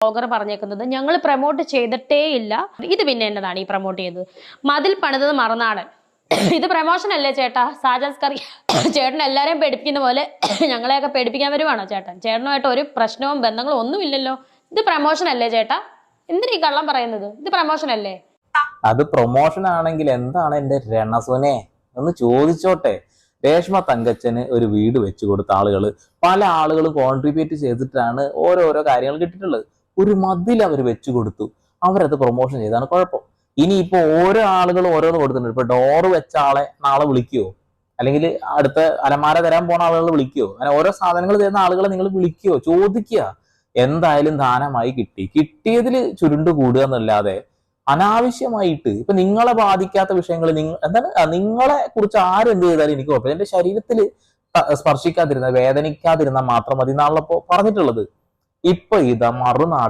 Blogger പറഞ്ഞേക്കുന്നത് ഞങ്ങൾ promote ചെയ്തിട്ടേ ഇല്ല. ഇത് പിന്നെ എന്നതാണ് ഈ പ്രൊമോട്ട് ചെയ്തത്? മതിൽ പണിതത് മറുനാടൻ. ഇത് പ്രൊമോഷൻ അല്ലേ ചേട്ടാ? സാജാസ് കറി ചേട്ടൻ എല്ലാരെയും പേടിപ്പിക്കുന്ന പോലെ ഞങ്ങളെയൊക്കെ പേടിപ്പിക്കാൻ വരുവാണോ ചേട്ടൻ? ചേട്ടനുമായിട്ട് ഒരു പ്രശ്നവും ബന്ധങ്ങളും ഒന്നും ഇല്ലല്ലോ. ഇത് പ്രൊമോഷൻ അല്ലേ ചേട്ടാ? എന്തിനാ ഈ കള്ളം പറയുന്നത്? ഇത് പ്രൊമോഷൻ അല്ലേ? അത് പ്രൊമോഷൻ ആണെങ്കിൽ എന്താണ് എന്റെ രണസുനെ ഒന്ന് ചോദിച്ചോട്ടെ. രേഷ്മ തങ്കച്ചന് ഒരു വീട് വെച്ചു കൊടുത്ത പല ആളുകളും കോൺട്രിബ്യൂട്ട് ചെയ്തിട്ടാണ് ഓരോരോ കാര്യങ്ങൾ കിട്ടിയിട്ടുള്ളത്. ഒരു മതിൽ അവർ വെച്ചു കൊടുത്തു, അവരത് പ്രൊമോഷൻ ചെയ്താണ് കുഴപ്പം. ഇനിയിപ്പോ ഓരോ ആളുകൾ ഓരോന്ന് കൊടുത്തിട്ടുണ്ട്. ഇപ്പൊ ഡോറ് വെച്ച ആളെ നാളെ വിളിക്കുവോ? അല്ലെങ്കിൽ അടുത്ത അലമാര തരാൻ പോണ ആളുകൾ വിളിക്കുവോ? അങ്ങനെ ഓരോ സാധനങ്ങൾ തരുന്ന ആളുകളെ നിങ്ങൾ വിളിക്കുവോ? ചോദിക്കുക. എന്തായാലും ദാനമായി കിട്ടിയതിൽ ചുരുണ്ടു കൂടുക എന്നല്ലാതെ അനാവശ്യമായിട്ട് ഇപ്പൊ നിങ്ങളെ ബാധിക്കാത്ത വിഷയങ്ങൾ എന്താണ് നിങ്ങളെ കുറിച്ച് ആരെന്ത് ചെയ്താലും എനിക്ക് കുഴപ്പമില്ല. എന്റെ ശരീരത്തിൽ സ്പർശിക്കാതിരുന്ന വേദനിക്കാതിരുന്ന മാത്രം മതി എന്നാണല്ലോ പറഞ്ഞിട്ടുള്ളത്. ഇപ്പൊ ഇതാ മറുനാടൻ